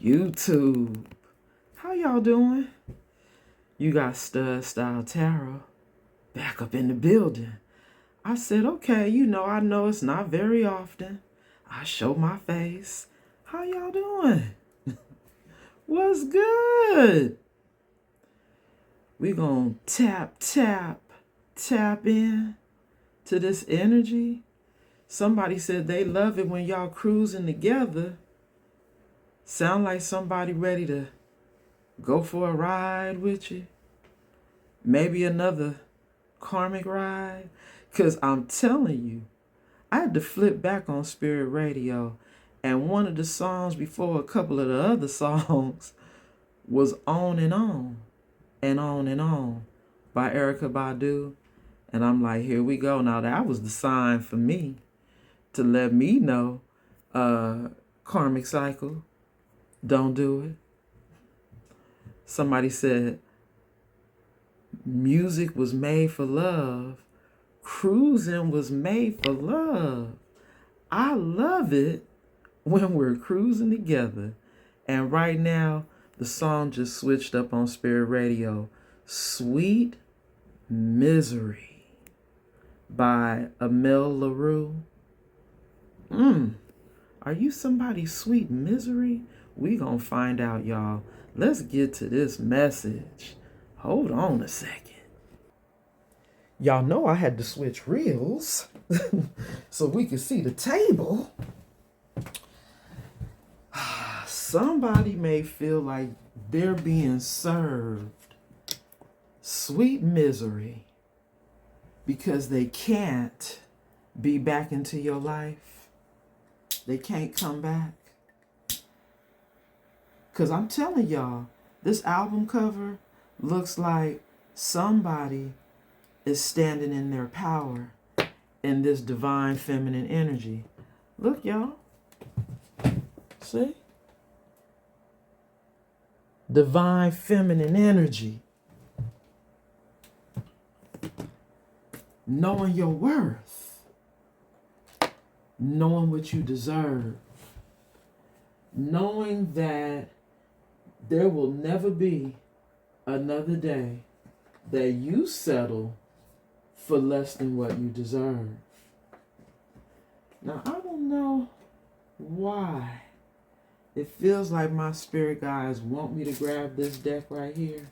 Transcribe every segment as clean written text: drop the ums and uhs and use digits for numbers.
YouTube, how y'all doing? You got Stud Style Tarot back up in the building. I said, okay, I know it's not very often I show my face. How y'all doing? What's good? We gonna tap in to this energy. Somebody said they love it when y'all cruising together. Sound like somebody ready to go for a ride with you. Maybe another karmic ride. Because I'm telling you, I had to flip back on Spirit Radio. And one of the songs before a couple of the other songs was On and On and On and On by Erykah Badu. And I'm like, here we go. Now that was the sign for me to let me know, karmic cycle, don't do it. Somebody said, music was made for love. Cruising was made for love. I love it when we're cruising together. And right now, the song just switched up on Spirit Radio. Sweet Misery by Amel Larue. Are you somebody's sweet misery? We gonna find out, y'all. Let's get to this message. Hold on a second. Y'all know I had to switch reels so we could see the table. Somebody may feel like they're being served sweet misery because they can't be back into your life. They can't come back. Because I'm telling y'all, this album cover looks like somebody is standing in their power in this divine feminine energy. Look, y'all. See? Divine feminine energy. Knowing your worth. Knowing what you deserve. Knowing that there will never be another day that you settle for less than what you deserve. Now, I don't know why it feels like my spirit guides want me to grab this deck right here.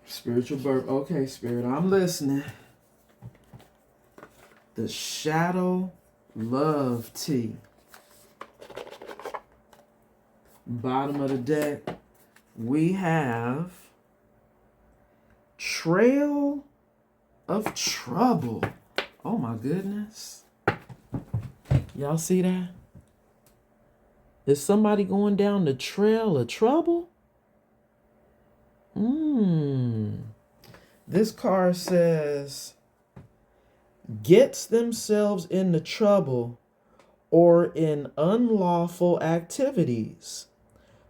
Spiritual burp. Okay, Spirit, I'm listening. The Shadow Love Tea. Bottom of the deck, we have Trail of Trouble. Oh my goodness. Y'all see that? Is somebody going down the trail of trouble? This card says, gets themselves into trouble or in unlawful activities,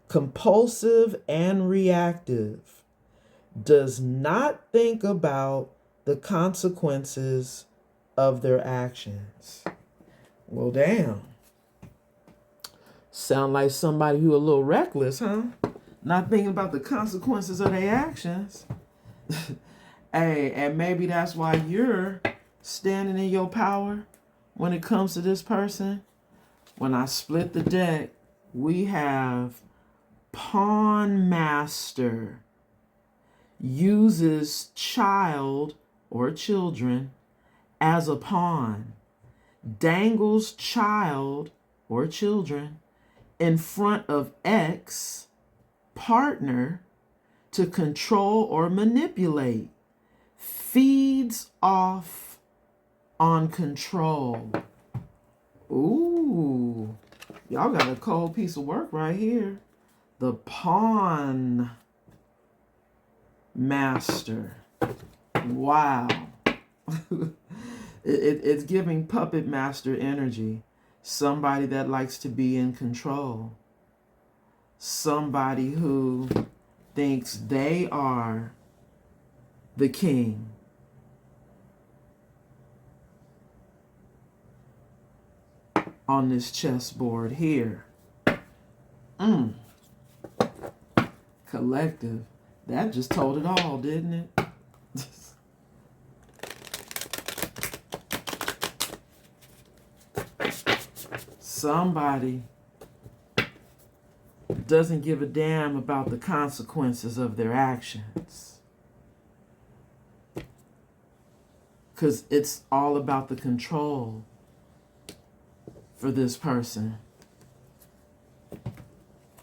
compulsive and reactive, does not think about the consequences of their actions. Well, damn. Sound like somebody who a little reckless, huh? Not thinking about the consequences of their actions. Hey, and maybe that's why you're standing in your power when it comes to this person. When I split the deck, we have Pawn Master. Uses child or children as a pawn. Dangles child or children in front of ex partner to control or manipulate. Feeds off on control. Ooh, y'all got a cold piece of work right here. The Pawn Master. Wow. It's giving puppet master energy. Somebody that likes to be in control. Somebody who thinks they are the king. On this chessboard here. Collective. That just told it all, didn't it? Somebody doesn't give a damn about the consequences of their actions. Because it's all about the control for this person.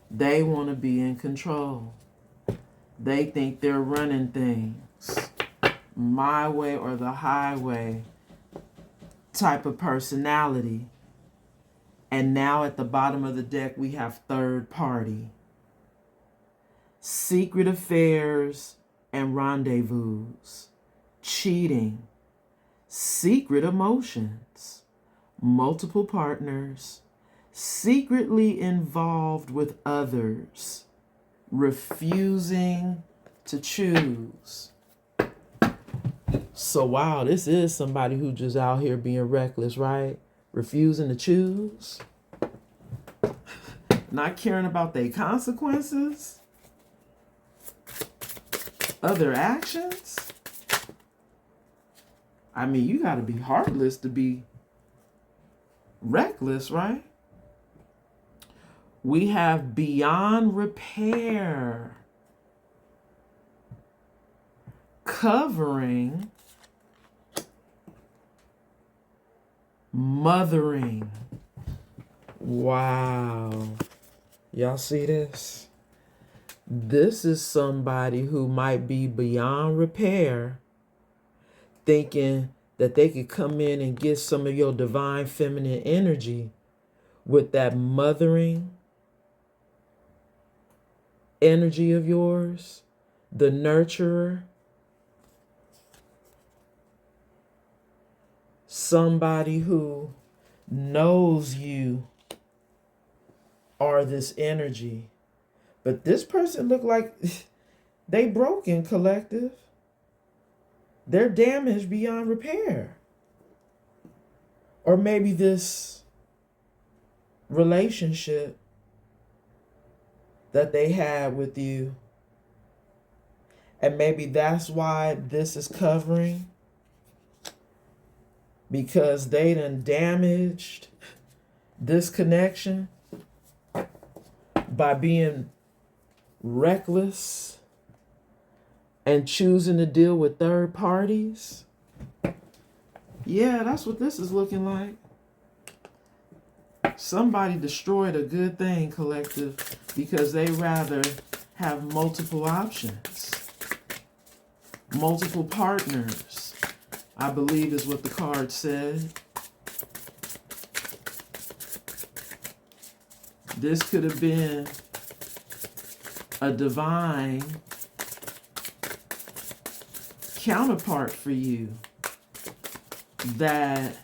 They want to be in control. They think they're running things. My way or the highway type of personality. And now at the bottom of the deck, we have third party. Secret affairs and rendezvous. Cheating. Secret emotions. Multiple partners. Secretly involved with others. Refusing to choose. So wow, this is somebody who just out here being reckless, right? Refusing to choose. Not caring about their consequences of their actions. I mean, you got to be heartless to be reckless, right? We have beyond repair. Covering. Mothering. Wow. Y'all see this? This is somebody who might be beyond repair, thinking that they could come in and get some of your divine feminine energy with that mothering energy of yours, the nurturer. Somebody who knows you are this energy. But this person look like they broken, collective. They're damaged beyond repair. Or maybe this relationship that they had with you, and maybe that's why this is covering, because they done damaged this connection by being reckless and choosing to deal with third parties. Yeah, that's what this is looking like. Somebody destroyed a good thing, collective, because they rather have multiple options. Multiple partners, I believe is what the card said. This could have been a divine counterpart for you that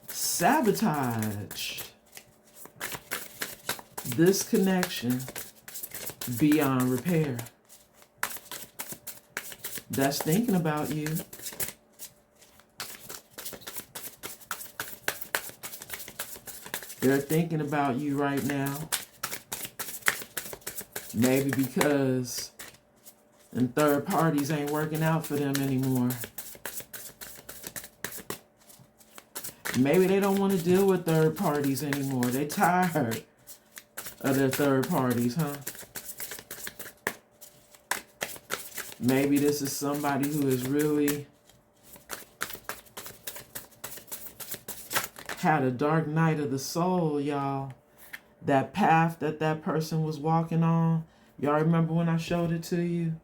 sabotaged this connection beyond repair. That's thinking about you. They're thinking about you right now. Maybe because and third parties ain't working out for them anymore. Maybe they don't want to deal with third parties anymore. They tired of their third parties, huh? Maybe this is somebody who has really had a dark night of the soul, y'all. That path that that person was walking on. Y'all remember when I showed it to you?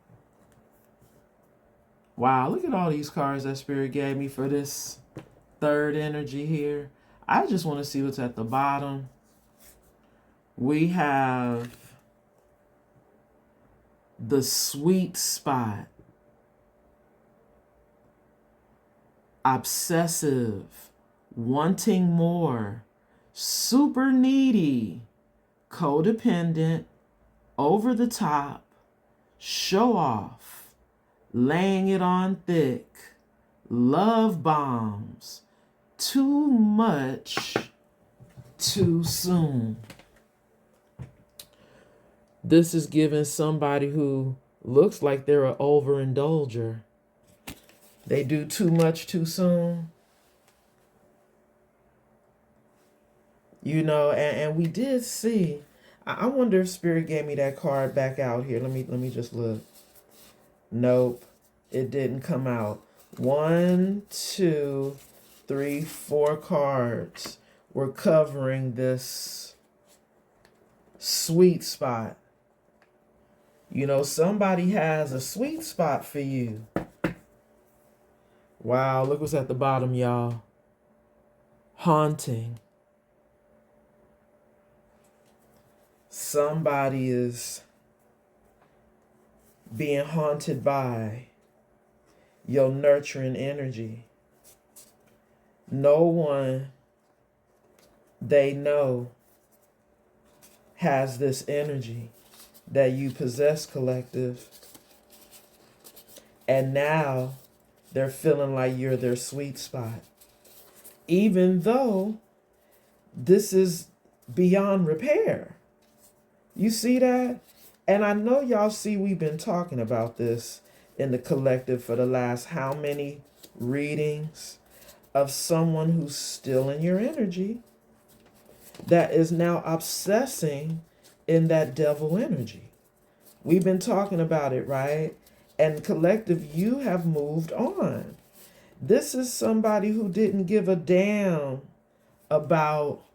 Wow, look at all these cards that Spirit gave me for this third energy here. I just want to see what's at the bottom. We have the sweet spot, obsessive, wanting more, super needy, codependent, over the top, show off, laying it on thick, love bombs, too much, too soon. This is giving somebody who looks like they're an overindulger. They do too much too soon. You know, and we did see. I wonder if Spirit gave me that card back out here. Let me just look. Nope, it didn't come out. 1, 2, 3, 4 cards were covering this sweet spot. You know, somebody has a sweet spot for you. Wow, look what's at the bottom, y'all. Haunting. Somebody is being haunted by your nurturing energy. No one they know has this energy that you possess, collective. And now they're feeling like you're their sweet spot. Even though this is beyond repair. You see that? And I know y'all see we've been talking about this in the collective for the last how many readings of someone who's still in your energy that is now obsessing in that devil energy. We've been talking about it, right? And collective, you have moved on. This is somebody who didn't give a damn about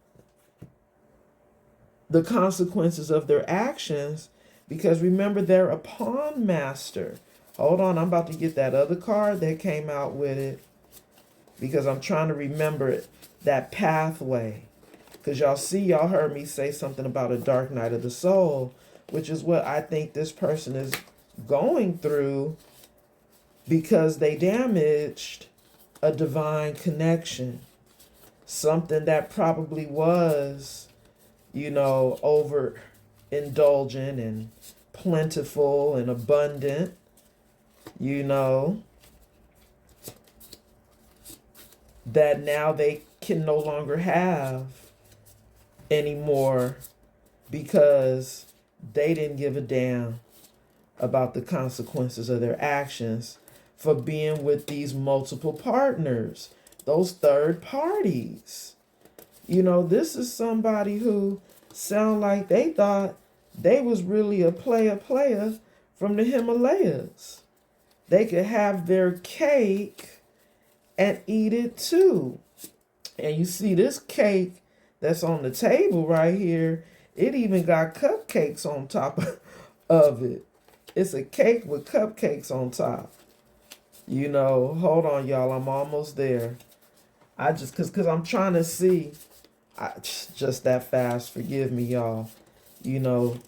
the consequences of their actions, because remember, they're a pawn master. Hold on, I'm about to get that other card that came out with it, because I'm trying to remember it, that pathway. Because y'all heard me say something about a dark night of the soul, which is what I think this person is going through, because they damaged a divine connection. Something that probably was, you know, overindulgent and plentiful and abundant, you know, that now they can no longer have anymore because they didn't give a damn about the consequences of their actions for being with these multiple partners, those third parties. You know, this is somebody who sound like they thought they was really a player from the Himalayas. They could have their cake and eat it too. And you see this cake that's on the table right here, it even got cupcakes on top of it. It's a cake with cupcakes on top. You know, hold on, y'all. I'm almost there. I just, because I'm trying to see. Just that fast. Forgive me, y'all. You know,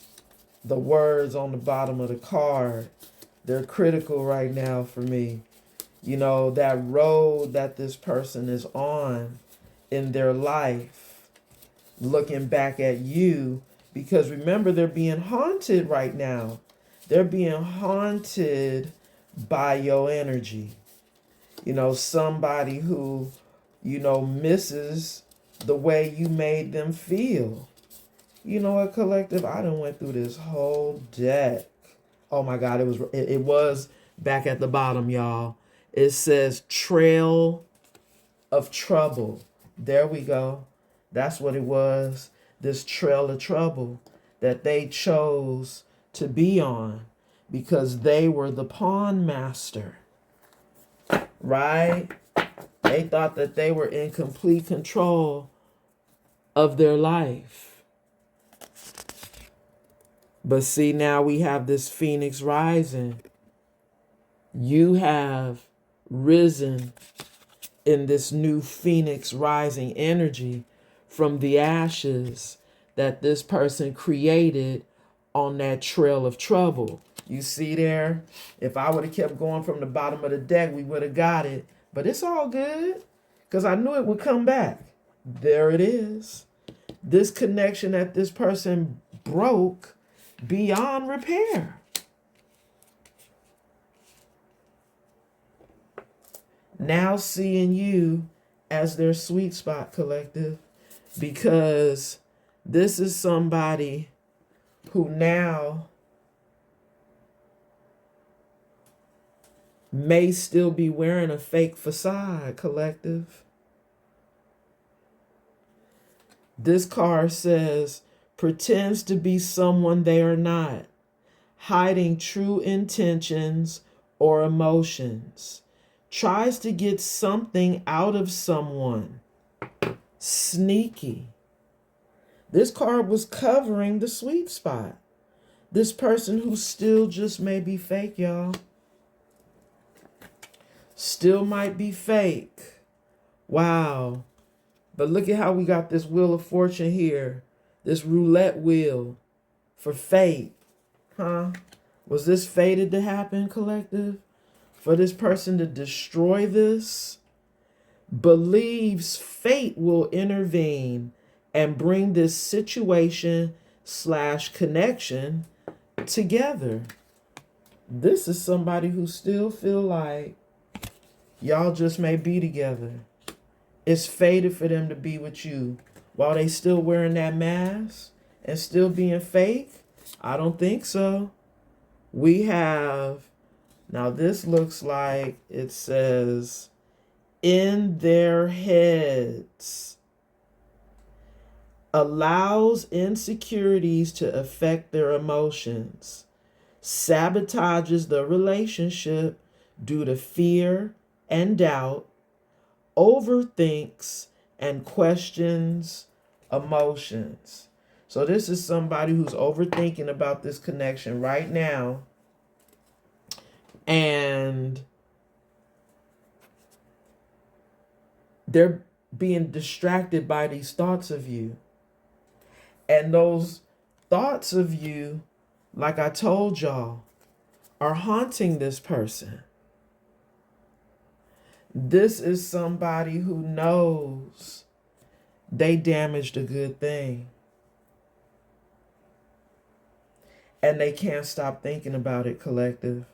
the words on the bottom of the card, they're critical right now for me. You know, that road that this person is on in their life, looking back at you, because remember, they're being haunted right now. They're being haunted by your energy. You know, somebody who, you know, misses the way you made them feel. You know what, collective? I done went through this whole deck. Oh my God, it was back at the bottom, y'all. It says Trail of Trouble. There we go. That's what it was. This trail of trouble that they chose to be on because they were the pawn master. Right? They thought that they were in complete control of their life. But see, now we have this phoenix rising. You have risen in this new phoenix rising energy from the ashes that this person created on that trail of trouble. You see there? If I would have kept going from the bottom of the deck, we would have got it. But it's all good because I knew it would come back. There it is. This connection that this person broke beyond repair. Now seeing you as their sweet spot, collective, because this is somebody who now may still be wearing a fake facade, collective. This card says, pretends to be someone they are not, hiding true intentions or emotions, tries to get something out of someone. Sneaky. This card was covering the sweet spot. This person who still just may be fake, y'all. Still might be fake. Wow. But look at how we got this Wheel of Fortune here. This roulette wheel for fate. Huh? Was this fated to happen, collective? For this person to destroy this? Believes fate will intervene and bring this situation / connection together. This is somebody who still feel like y'all just may be together. It's fated for them to be with you while they still wearing that mask and still being fake. I don't think so. We have, now this looks like it says, in their heads, allows insecurities to affect their emotions, sabotages the relationship due to fear and doubt, overthinks and questions emotions. So this is somebody who's overthinking about this connection right now, and they're being distracted by these thoughts of you. And those thoughts of you, like I told y'all, are haunting this person. This is somebody who knows they damaged a good thing. And they can't stop thinking about it, collective.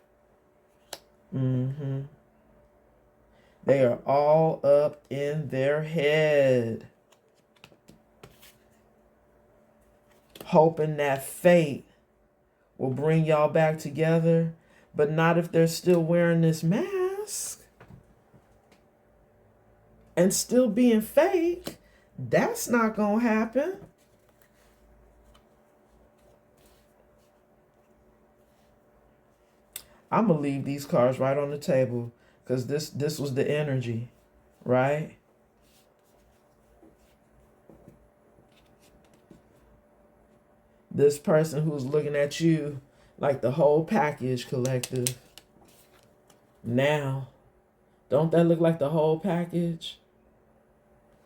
They are all up in their head, hoping that fate will bring y'all back together, but not if they're still wearing this mask and still being fake. That's not gonna happen. I'm gonna leave these cards right on the table because this was the energy, right? This person who's looking at you like the whole package, collective. Now, don't that look like the whole package?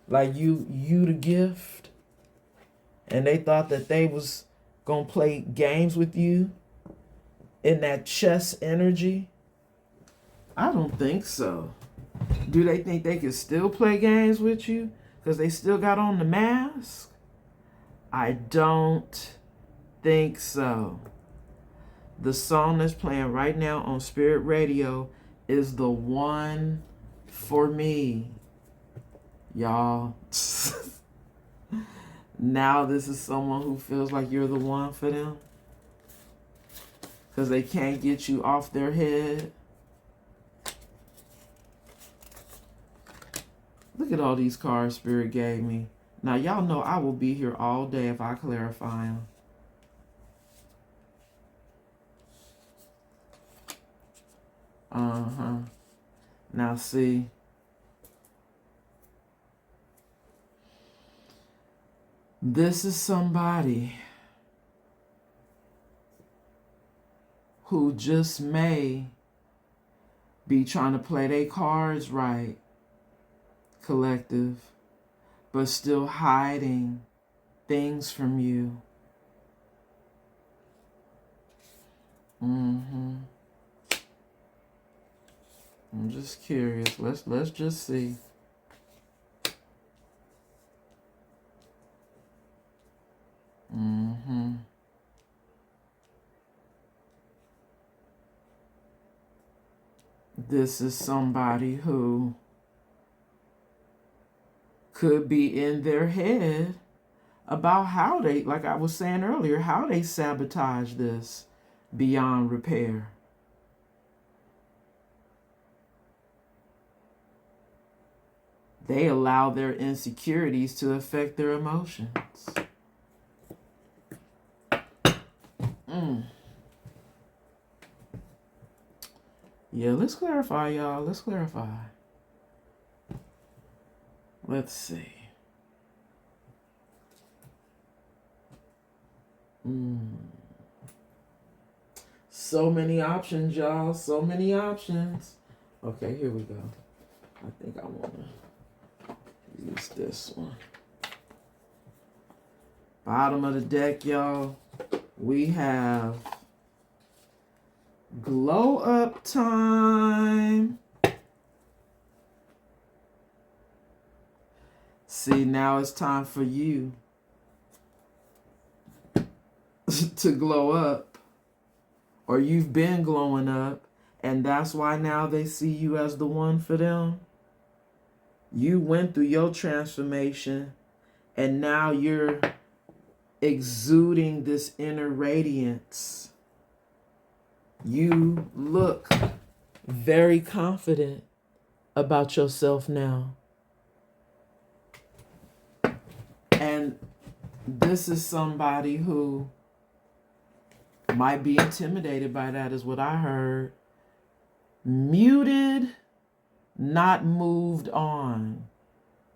Like you the gift, and they thought that they was gonna play games with you in that chess energy? I don't think so. Do they think they can still play games with you because they still got on the mask? I don't think so. The song that's playing right now on Spirit Radio is the one for me. Y'all. Now this is someone who feels like you're the one for them because they can't get you off their head. Look at all these cards Spirit gave me. Now y'all know I will be here all day if I clarify them. Now see. This is somebody who just may be trying to play their cards right, collective, but still hiding things from you. I'm just curious. Let's just see. This is somebody who could be in their head about how they, like I was saying earlier, how they sabotage this beyond repair. They allow their insecurities to affect their emotions. Yeah, let's clarify, y'all. Let's clarify. Let's see. So many options, y'all. So many options. Okay, here we go. I think I want to use this one. Bottom of the deck, y'all. We have glow up time. See, now it's time for you to glow up, or you've been glowing up, and that's why now they see you as the one for them. You went through your transformation, and now you're exuding this inner radiance. You look very confident about yourself now. And this is somebody who might be intimidated by that, is what I heard. Muted, not moved on.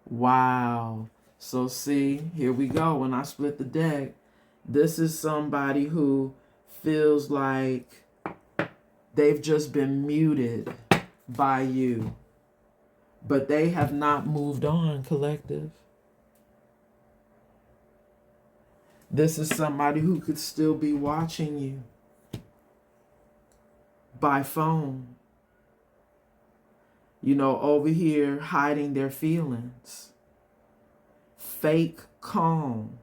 Wow. So see, here we go. When I split the deck, this is somebody who feels like they've just been muted by you, but they have not moved on, collective. This is somebody who could still be watching you by phone. You know, over here hiding their feelings. Fake calm.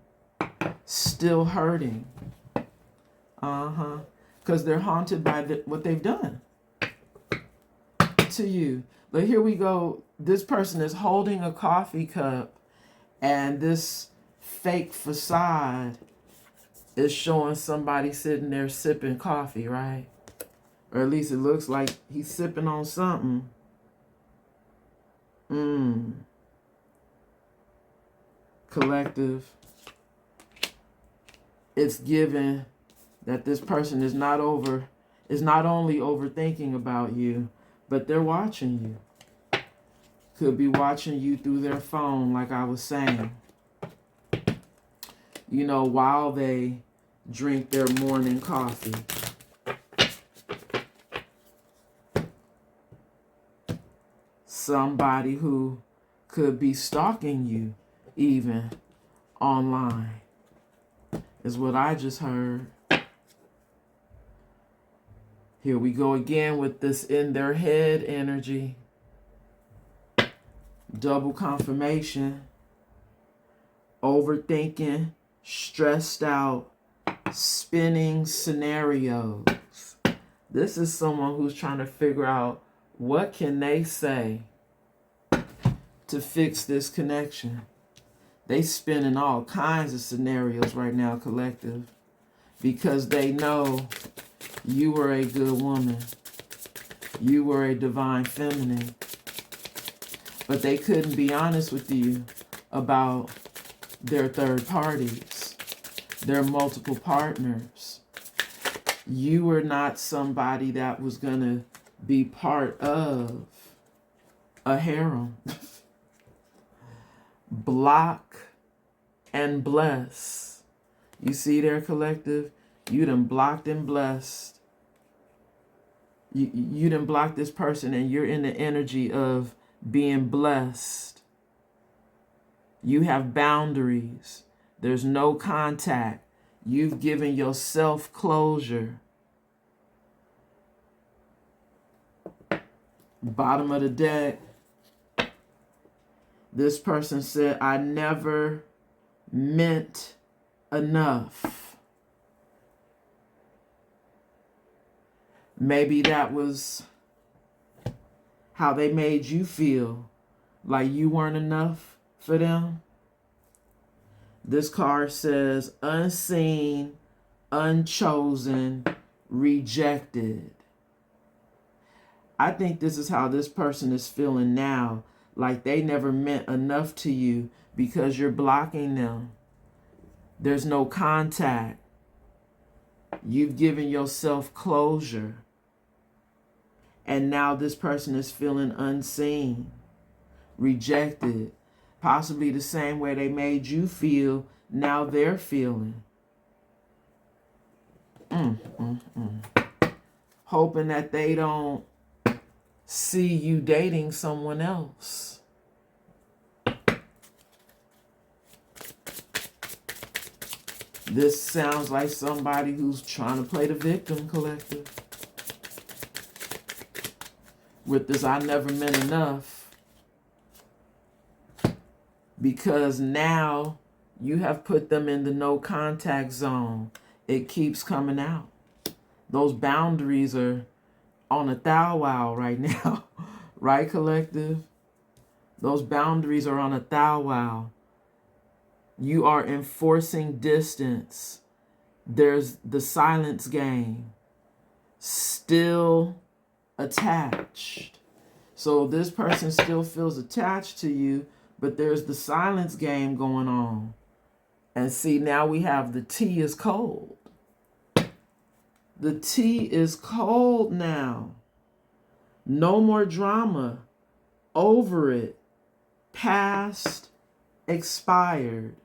Still hurting. Because they're haunted by what they've done to you. But here we go. This person is holding a coffee cup, and this fake facade is showing somebody sitting there sipping coffee, right? Or at least it looks like he's sipping on something. Collective. It's given that this person is not only overthinking about you, but they're watching you. Could be watching you through their phone, like I was saying. You know, while they drink their morning coffee. Somebody who could be stalking you even online, is what I just heard. Here we go again with this in their head energy. Double confirmation. Overthinking, stressed out, spinning scenarios. This is someone who's trying to figure out what can they say to fix this connection. They spinning all kinds of scenarios right now, collective, because they know you were a good woman. You were a divine feminine. But they couldn't be honest with you about their third parties, their multiple partners. You were not somebody that was going to be part of a harem. Block and bless. You see there, collective? You done blocked and blessed. You done blocked this person, and you're in the energy of being blessed. You have boundaries. There's no contact. You've given yourself closure. Bottom of the deck. This person said, I never meant enough. Maybe that was how they made you feel, like you weren't enough for them. This card says unseen, unchosen, rejected. I think this is how this person is feeling now, like they never meant enough to you because you're blocking them. There's no contact. You've given yourself closure. And now this person is feeling unseen, rejected. Possibly the same way they made you feel, now they're feeling. Hoping that they don't see you dating someone else. This sounds like somebody who's trying to play the victim, collective. With this, I never meant enough. Because now you have put them in the no contact zone. It keeps coming out. Those boundaries are on a thou wow right now. Right, collective? Those boundaries are on a thou wow. You are enforcing distance. There's the silence game. Still attached. So this person still feels attached to you, but there's the silence game going on. And see, now we have the tea is cold. The tea is cold now. No more drama. Over it. Past. Expired.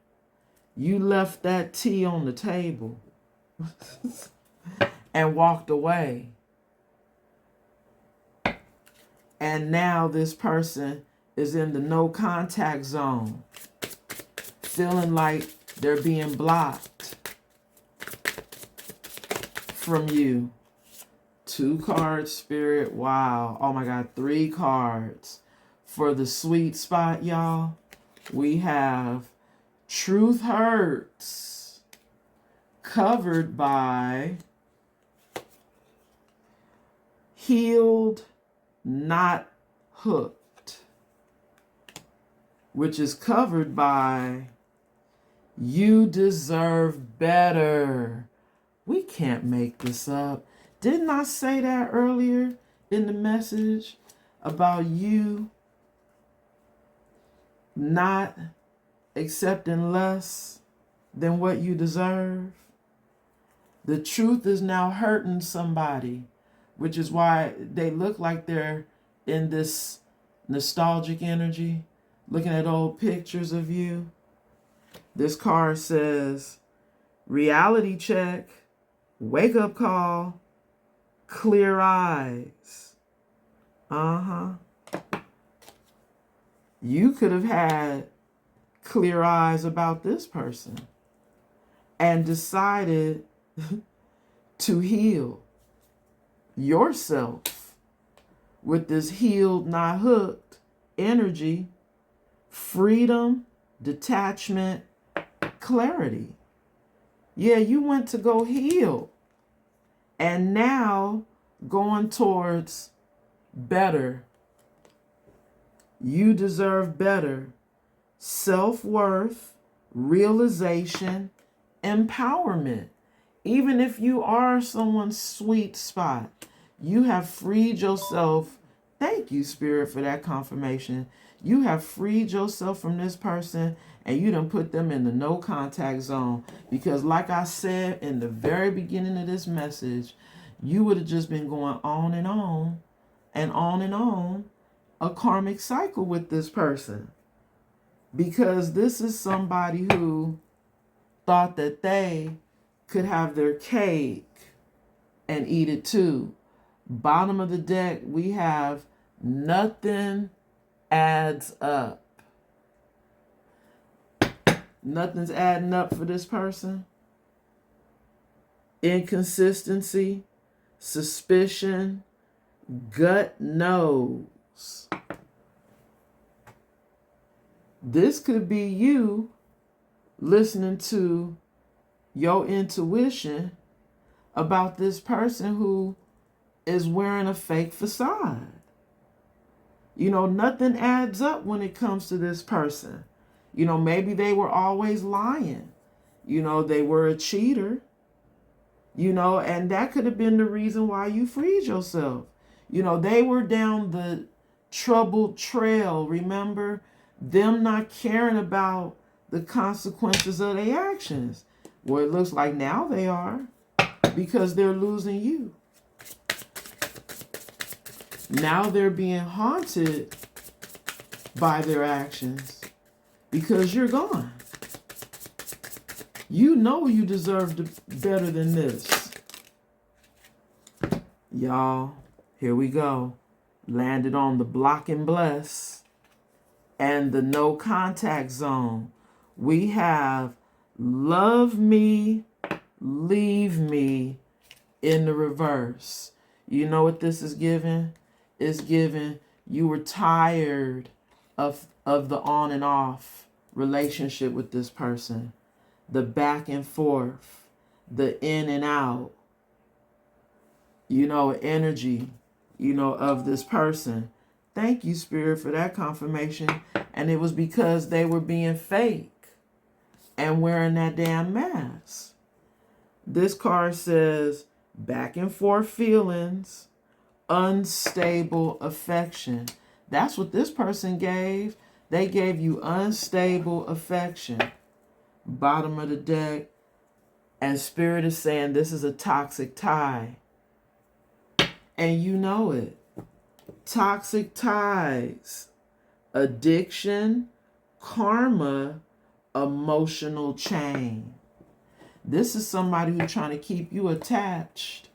You left that tea on the table and walked away. And now this person is in the no contact zone, feeling like they're being blocked from you. 2 cards, Spirit. Wow. Oh my God, 3 cards. For the sweet spot, y'all, we have Truth Hurts, covered by Healed, Not Hooked, which is covered by You Deserve Better. We can't make this up. Didn't I say that earlier in the message about you not accepting less than what you deserve? The truth is now hurting somebody, which is why they look like they're in this nostalgic energy, looking at old pictures of you. This card says, reality check, wake up call, clear eyes. You could have had clear eyes about this person and decided to heal yourself with this healed, not hooked energy, freedom, detachment, clarity. Yeah, you went to go heal. And now going towards better. You deserve better. Self-worth, realization, empowerment. Even if you are someone's sweet spot, you have freed yourself. Thank you, Spirit, for that confirmation. You have freed yourself from this person and you done put them in the no contact zone. Because like I said in the very beginning of this message, you would have just been going on and on and on and on, a karmic cycle with this person. Because this is somebody who thought that they could have their cake and eat it too. Bottom of the deck, we have nothing adds up. Nothing's adding up for this person. Inconsistency, suspicion, gut knows. This could be you listening to your intuition about this person who is wearing a fake facade. You know, nothing adds up when it comes to this person. You know, maybe they were always lying. You know, they were a cheater. You know, and that could have been the reason why you freed yourself. You know, they were down the troubled trail, remember? Them not caring about the consequences of their actions. Well, it looks like now they are, because they're losing you. Now they're being haunted by their actions because you're gone. You know you deserve better than this. Y'all, here we go. Landed on the block and bless and the no contact zone. We have love me, leave me in the reverse. You know what this is giving? It's giving you were tired of the on and off relationship with this person. The back and forth, the in and out, you know, energy, you know, of this person. Thank you, Spirit, for that confirmation. And it was because they were being fake and wearing that damn mask. This card says back and forth feelings, unstable affection. That's what this person gave. They gave you unstable affection. Bottom of the deck. And Spirit is saying this is a toxic tie. And you know it. Toxic ties. Addiction, karma, emotional chain. This is somebody who's trying to keep you attached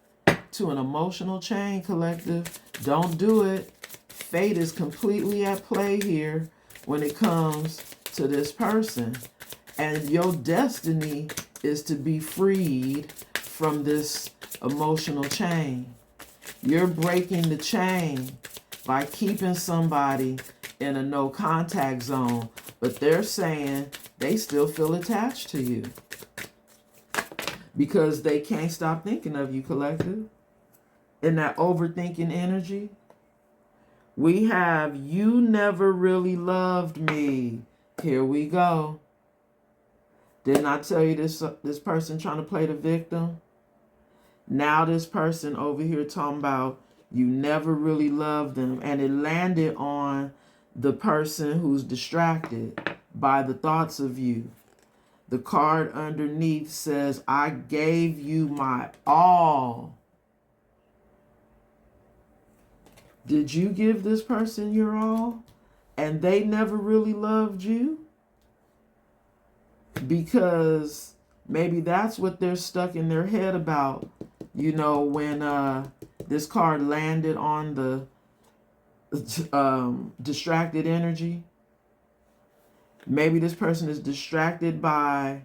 to an emotional chain, collective. Don't do it. Fate is completely at play here when it comes to this person. And your destiny is to be freed from this emotional chain. You're breaking the chain by keeping somebody in a no contact zone, but they're saying they still feel attached to you because they can't stop thinking of you, collective. In that overthinking energy, we have you never really loved me. Here we go. Didn't I tell you this person trying to play the victim? Now this person over here talking about you never really loved them, and it landed on the person who's distracted by the thoughts of you. The card underneath says, I gave you my all. Did you give this person your all and they never really loved you? Because maybe that's what they're stuck in their head about. You know, when this card landed on the distracted energy, maybe this person is distracted by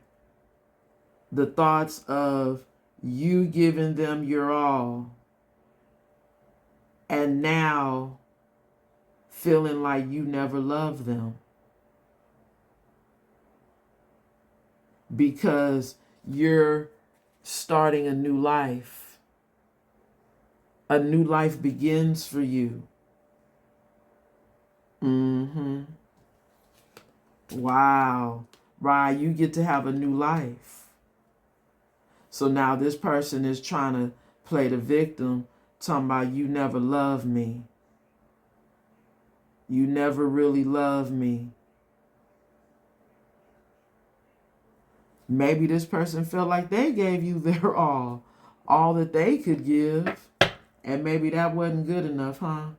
the thoughts of you giving them your all and now feeling like you never loved them because you're starting a new life. A new life begins for you. Wow. Right, you get to have a new life. So now this person is trying to play the victim, talking about you never loved me. You never really loved me. Maybe this person felt like they gave you their all that they could give, and maybe that wasn't good enough, huh?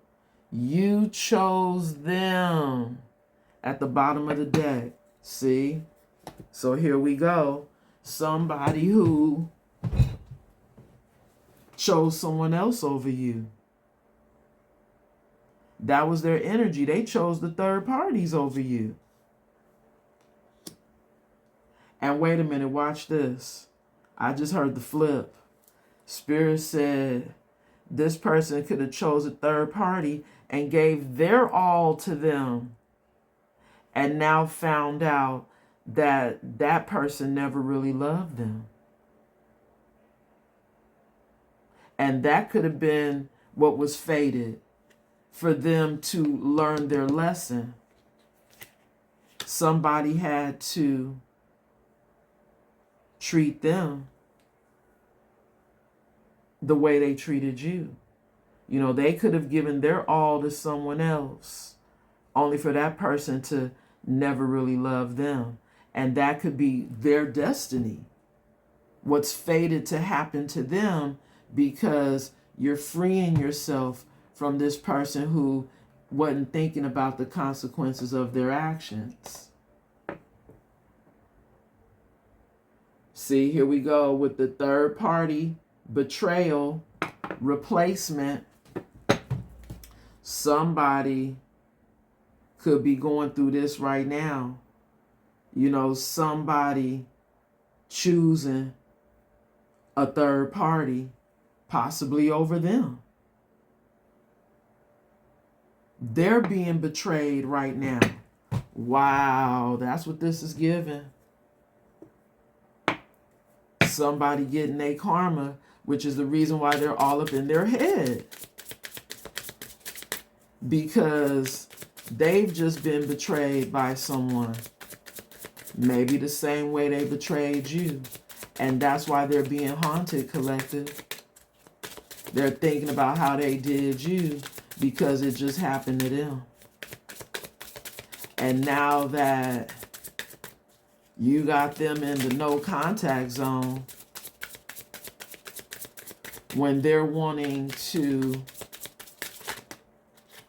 You chose them at the bottom of the deck. See? So here we go. Somebody who chose someone else over you. That was their energy. They chose the third parties over you. And wait a minute, watch this. I just heard the flip. Spirit said this person could have chose a third party and gave their all to them, and now found out that that person never really loved them. And that could have been what was fated for them to learn their lesson. Somebody had to treat them the way they treated you. You know, they could have given their all to someone else, only for that person to never really love them. And that could be their destiny, what's fated to happen to them, because you're freeing yourself from this person who wasn't thinking about the consequences of their actions. See, here we go with the third party betrayal, replacement. Somebody could be going through this right now. You know, somebody choosing a third party, possibly over them. They're being betrayed right now. Wow, that's what this is giving. Somebody getting their karma, which is the reason why they're all up in their head. Because they've just been betrayed by someone. Maybe the same way they betrayed you. And that's why they're being haunted, collective. They're thinking about how they did you because it just happened to them. And now that you got them in the no contact zone, when they're wanting to...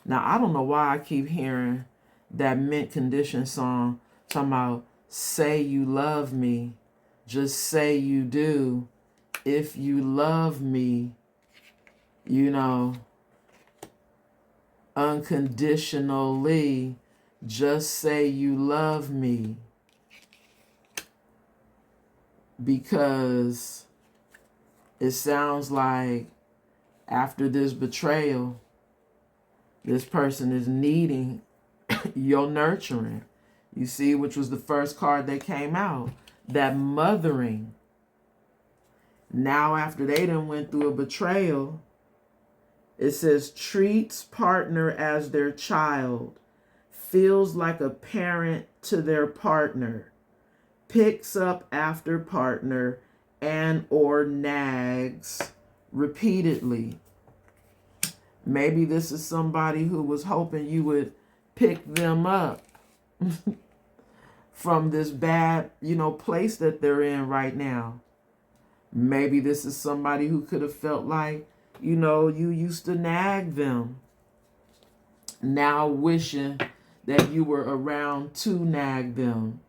Now, I don't know why I keep hearing that Mint Condition song talking about say you love me, just say you do. If you love me, you know, unconditionally, just say you love me. Because it sounds like after this betrayal, this person is needing your nurturing. You see, which was the first card that came out. That mothering. Now after they done went through a betrayal, it says treats partner as their child, feels like a parent to their partner, picks up after partner and or nags repeatedly. Maybe this is somebody who was hoping you would pick them up from this bad, you know, place that they're in right now. Maybe this is somebody who could have felt like, you know, you used to nag them. Now wishing that you were around to nag them.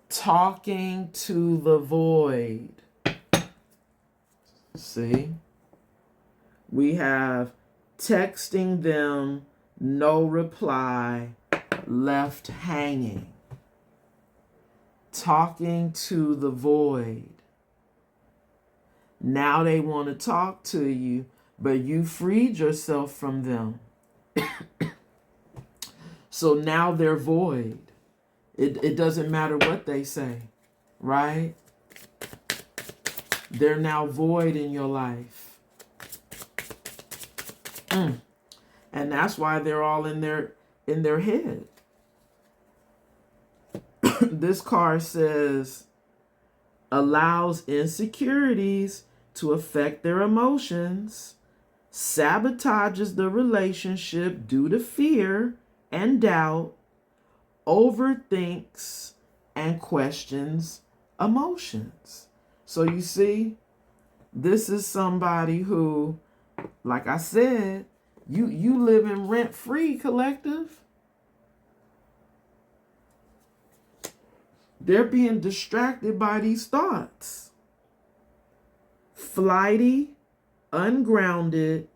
Talking to the void. See? We have texting them, no reply, left hanging. Talking to the void. Now they want to talk to you, but you freed yourself from them. So now they're void. It doesn't matter what they say, right? They're now void in your life. And that's why they're all in their head. This card says, allows insecurities to affect their emotions, sabotages the relationship due to fear and doubt, overthinks and questions emotions. So you see, this is somebody who, like I said, you live in rent-free, collective. They're being distracted by these thoughts. Flighty, ungrounded,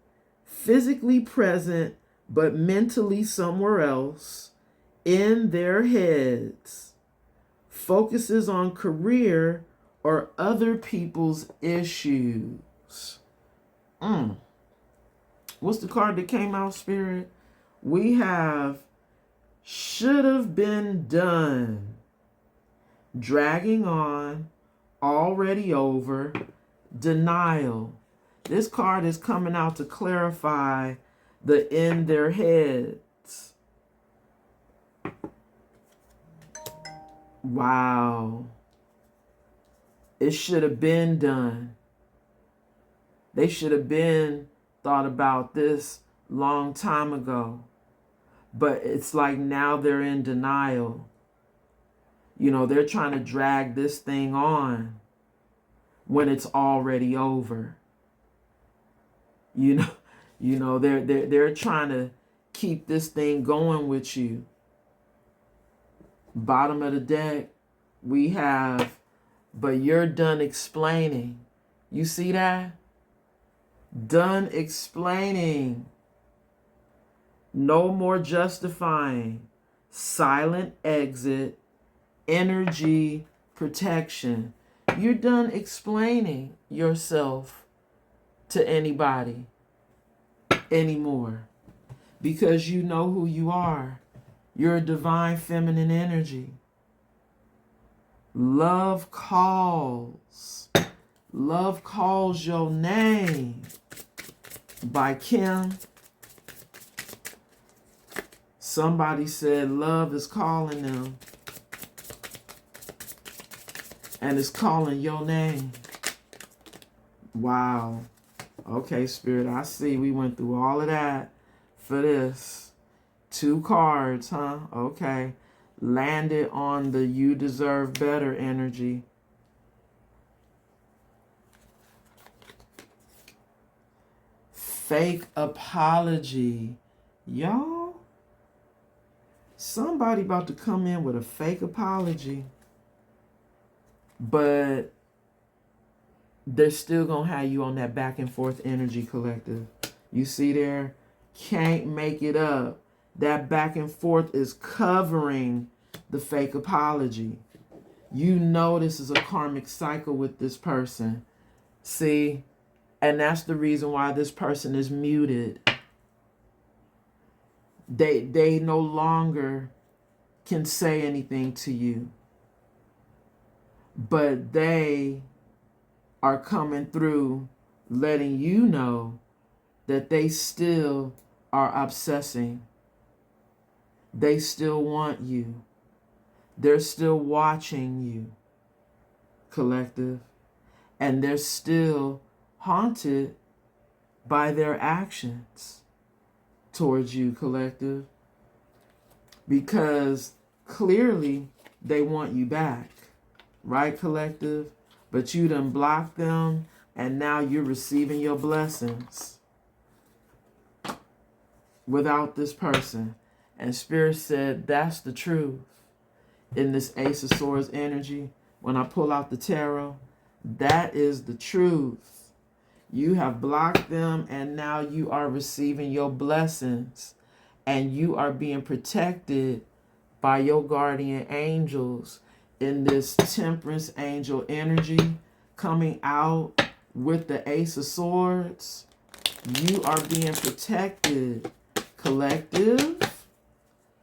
physically present, but mentally somewhere else, in their heads, focuses on career or other people's issues. What's the card that came out, Spirit? We have should have been done, dragging on, already over, denial. This card is coming out to clarify the in their heads. Wow. It should have been done. They should have been thought about this long time ago. But it's like now they're in denial. You know, they're trying to drag this thing on when it's already over. You know, they're trying to keep this thing going with you. Bottom of the deck, we have, but you're done explaining. You see that? Done explaining. No more justifying. Silent exit. Energy protection. You're done explaining yourself to anybody anymore because you know who you are. You're a divine feminine energy. Love calls. Love calls your name. By Kim. Somebody said love is calling them. And it's calling your name. Wow. Okay, Spirit, I see we went through all of that for this. 2 cards, huh? Okay. Landed on the you deserve better energy. Fake apology. Y'all, somebody about to come in with a fake apology. But they're still going to have you on that back and forth energy, collective. You see there? Can't make it up. That back and forth is covering the fake apology. You know this is a karmic cycle with this person. See? And that's the reason why this person is muted. They no longer can say anything to you. But they are coming through letting you know that they still are obsessing. They still want you. They're still watching you, collective. And they're still haunted by their actions towards you, collective. Because clearly they want you back. Right, collective? But you done blocked them, and now you're receiving your blessings without this person. And Spirit said, that's the truth. In this Ace of Swords energy, when I pull out the tarot, that is the truth. You have blocked them, and now you are receiving your blessings. And you are being protected by your guardian angels in this Temperance angel energy coming out with the Ace of Swords. You are being protected, collective,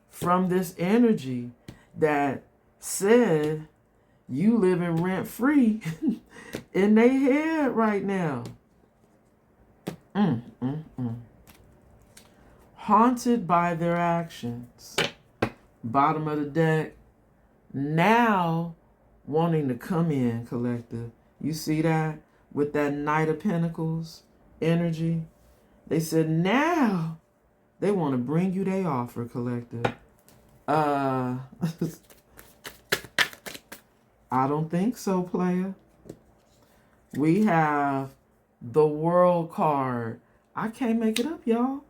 from this energy that said you living rent-free in their head right now. Haunted by their actions. Bottom of the deck. Now wanting to come in, collective. You see that? With that Knight of Pentacles energy. They said now they want to bring you their offer, collective. I don't think so, player. We have the World card. I can't make it up, y'all.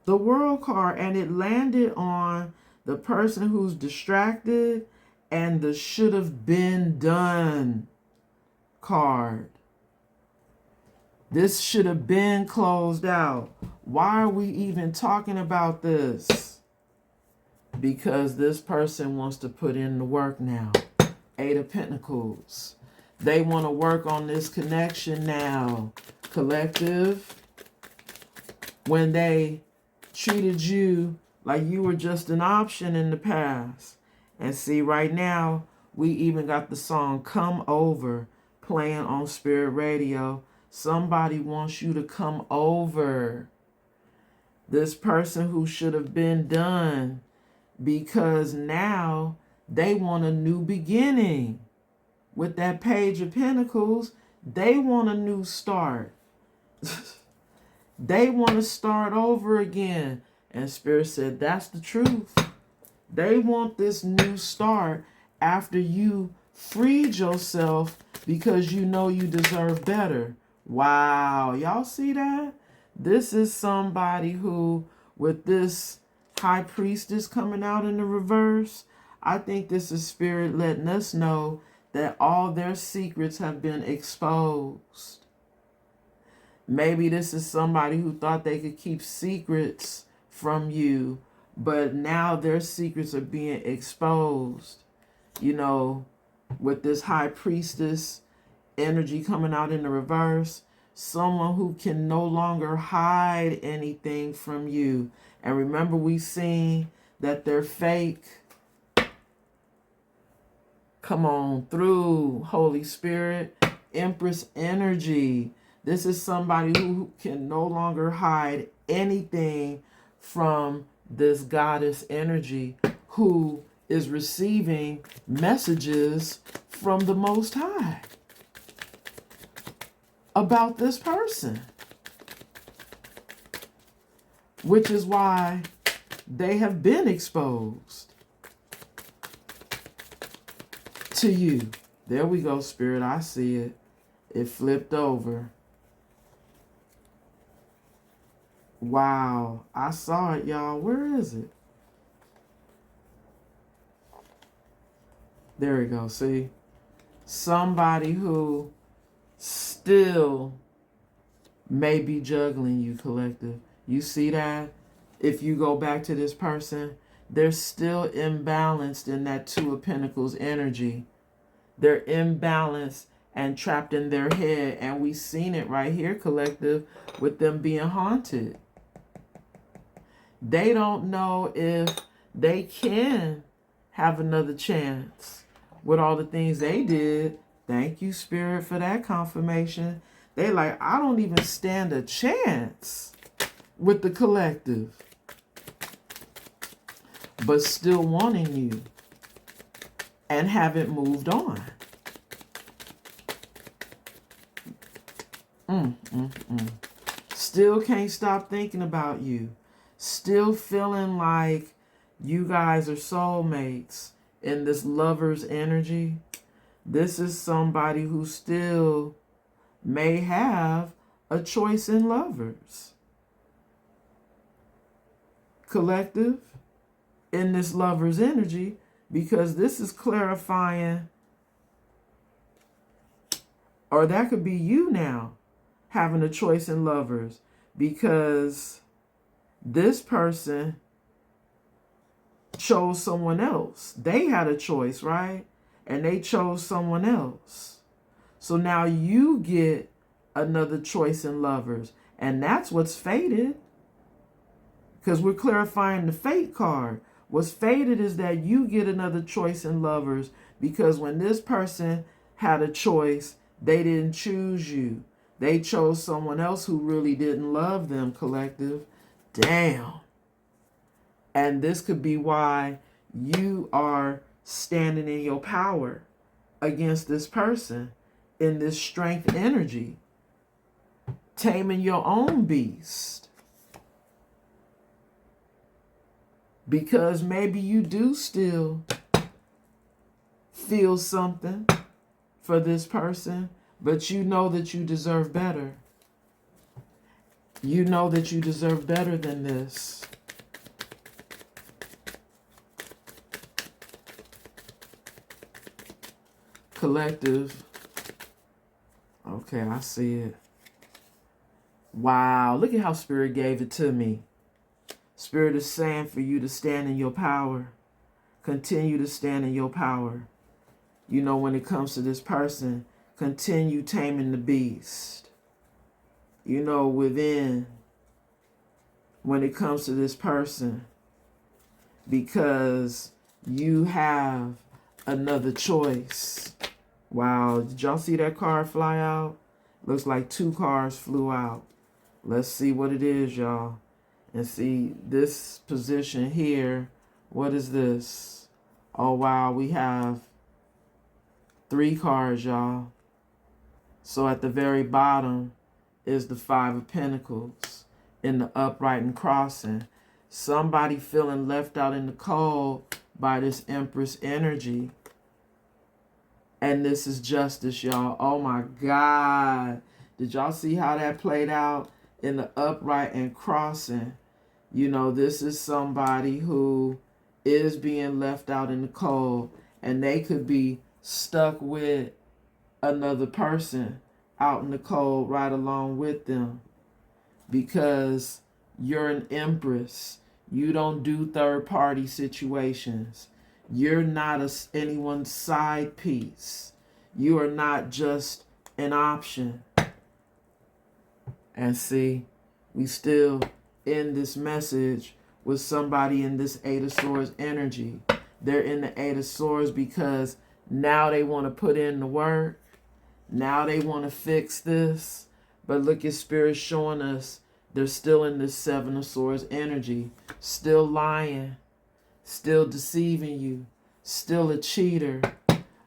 The World card, and it landed on the person who's distracted and the should have been done card. This should have been closed out. Why are we even talking about this? Because this person wants to put in the work now. Eight of Pentacles. They want to work on this connection now. Collective. When they treated you like you were just an option in the past. And see, right now, we even got the song Come Over playing on Spirit Radio. Somebody wants you to come over. This person who should have been done, because now they want a new beginning. With that Page of Pentacles, they want a new start. They want to start over again. And Spirit said, that's the truth. They want this new start after you freed yourself because you know you deserve better. Wow. Y'all see that? This is somebody who, with this High Priestess coming out in the reverse, I think this is Spirit letting us know that all their secrets have been exposed. Maybe this is somebody who thought they could keep secrets from you, but now their secrets are being exposed. You know, with this High Priestess energy coming out in the reverse, someone who can no longer hide anything from you. And remember, we seen that they're fake. Come on through, Holy Spirit. Empress energy. This is somebody who can no longer hide anything from this goddess energy, who is receiving messages from the Most High about this person. Which is why they have been exposed to you. There we go, Spirit. I see it. It flipped over. Wow. I saw it, y'all. Where is it? There we go. See? Somebody who still may be juggling you, collective. You see that? If you go back to this person, they're still imbalanced in that Two of Pentacles energy. They're imbalanced and trapped in their head. And we've seen it right here, collective, with them being haunted. They don't know if they can have another chance with all the things they did. Thank you, Spirit, for that confirmation. They like, I don't even stand a chance with the collective. But still wanting you and haven't moved on. Still can't stop thinking about you. Still feeling like you guys are soulmates in this lover's energy. This is somebody who still may have a choice in lovers. Collective, in this lover's energy, because this is clarifying, or that could be you now having a choice in lovers, because this person chose someone else. They had a choice, right? And they chose someone else. So now you get another choice in lovers. And that's what's fated. Because we're clarifying the fate card. What's fated is that you get another choice in lovers, because when this person had a choice, they didn't choose you. They chose someone else who really didn't love them, collective. Damn. And this could be why you are standing in your power against this person in this strength energy, taming your own beast. Because maybe you do still feel something for this person, but you know that you deserve better. You know that you deserve better than this. Collective. Okay, I see it. Wow, look at how Spirit gave it to me. Spirit is saying for you to stand in your power. Continue to stand in your power. you know, when it comes to this person, continue taming the beast. You know, within, when it comes to this person, because you have another choice. Wow, did y'all see that card fly out? Looks like 2 cards flew out. Let's see what it is, y'all. And see this position here. What is this? Oh, wow, we have 3 cards, y'all. So at the very bottom is the 5 of Pentacles in the upright and crossing. Somebody feeling left out in the cold by this Empress energy. And this is justice, y'all. Oh my God. Did y'all see how that played out in the upright and crossing? You know, this is somebody who is being left out in the cold, and they could be stuck with another person out in the cold right along with them, because you're an Empress. You don't do third party situations. You're not anyone's side piece. You are not just an option. And see, we still in this message with somebody in this 8 of Swords energy. They're in the 8 of Swords because now they want to put in the work. Now they want to fix this. But look at Spirit showing us they're still in this 7 of Swords energy. Still lying. Still deceiving you. Still a cheater.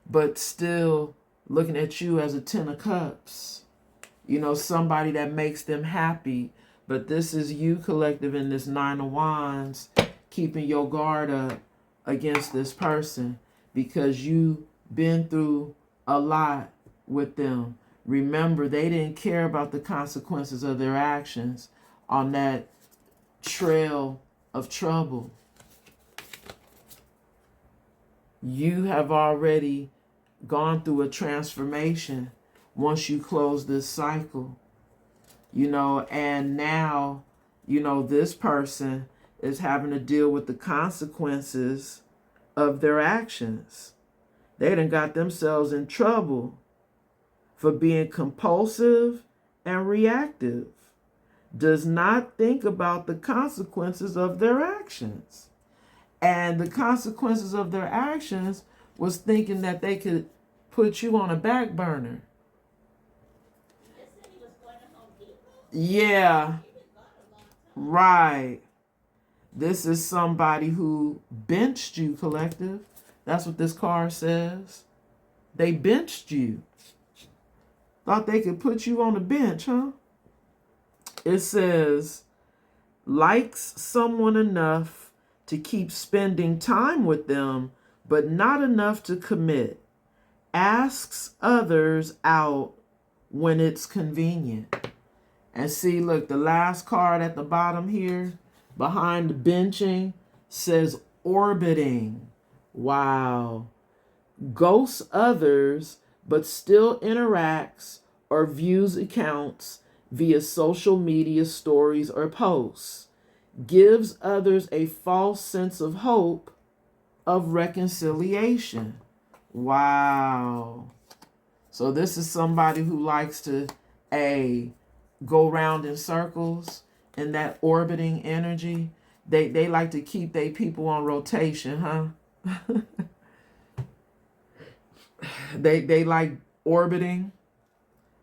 But still looking at you as a 10 of Cups. You know, somebody that makes them happy. But this is you, collective, in this 9 of Wands, keeping your guard up against this person because you've been through a lot with them. Remember, they didn't care about the consequences of their actions on that trail of trouble. You have already gone through a transformation once you close this cycle. You know, and now, you know, this person is having to deal with the consequences of their actions. They done got themselves in trouble for being compulsive and reactive. Does not think about the consequences of their actions. And the consequences of their actions was thinking that they could put you on a back burner. Yeah, right. This is somebody who benched you, collective. That's what this card says. They benched you. Thought they could put you on the bench, huh? It says, likes someone enough to keep spending time with them, but not enough to commit. Asks others out when it's convenient. And see, look, the last card at the bottom here, behind the benching, says orbiting. Wow. Ghosts others, but still interacts or views accounts via social media stories or posts. Gives others a false sense of hope of reconciliation. Wow. So this is somebody who likes to, go round in circles in that orbiting energy. They like to keep their people on rotation, huh? they like orbiting,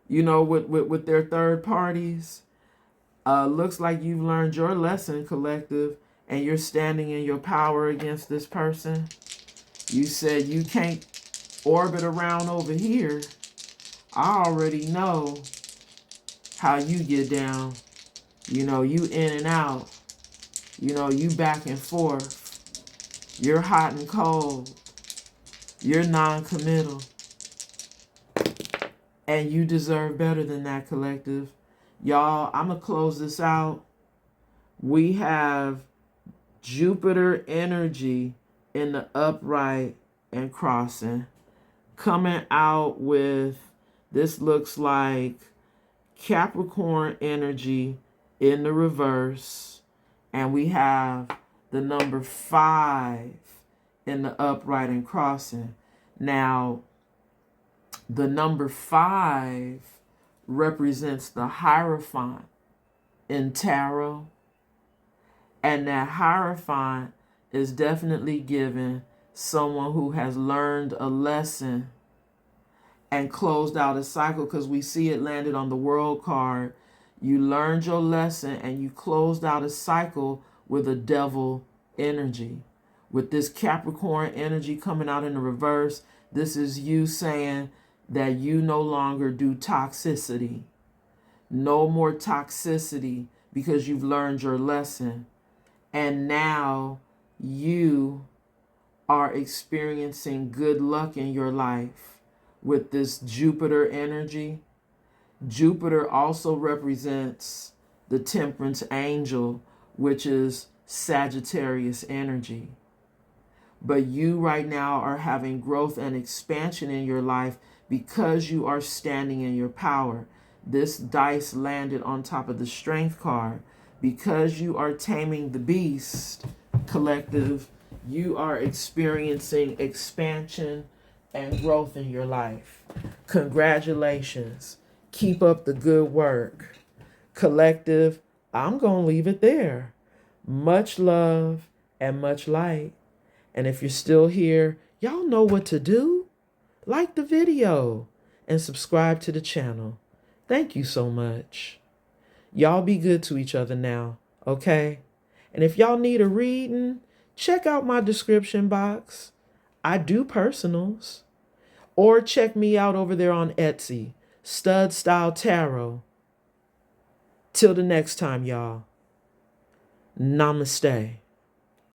you know, with their third parties. Looks like you've learned your lesson, collective, and you're standing in your power against this person. You said you can't orbit around over here. I already know how you get down. You know, you in and out. You know, you back and forth. You're hot and cold. You're non-committal. And you deserve better than that, collective. Y'all, I'm going to close this out. We have Jupiter energy in the upright and crossing. Coming out with, this looks like Capricorn energy in the reverse, and we have the number 5 in the upright and crossing. Now, the number 5 represents the Hierophant in tarot. And that Hierophant is definitely given someone who has learned a lesson and closed out a cycle, because we see it landed on the World card. You learned your lesson and you closed out a cycle with a devil energy. With this Capricorn energy coming out in the reverse, this is you saying that you no longer do toxicity. No more toxicity, because you've learned your lesson. And now you are experiencing good luck in your life with this Jupiter energy. Jupiter also represents the Temperance angel, which is Sagittarius energy. But you right now are having growth and expansion in your life because you are standing in your power. This dice landed on top of the Strength card. Because you are taming the beast, collective, you are experiencing expansion and growth in your life. Congratulations. Keep up the good work. Collective, I'm going to leave it there. Much love and much light. And if you're still here, y'all know what to do. Like the video and subscribe to the channel. Thank you so much. Y'all be good to each other now, okay? And if y'all need a reading, check out my description box. I do personals. Or check me out over there on Etsy, Stud Style Tarot. Till the next time, y'all. Namaste.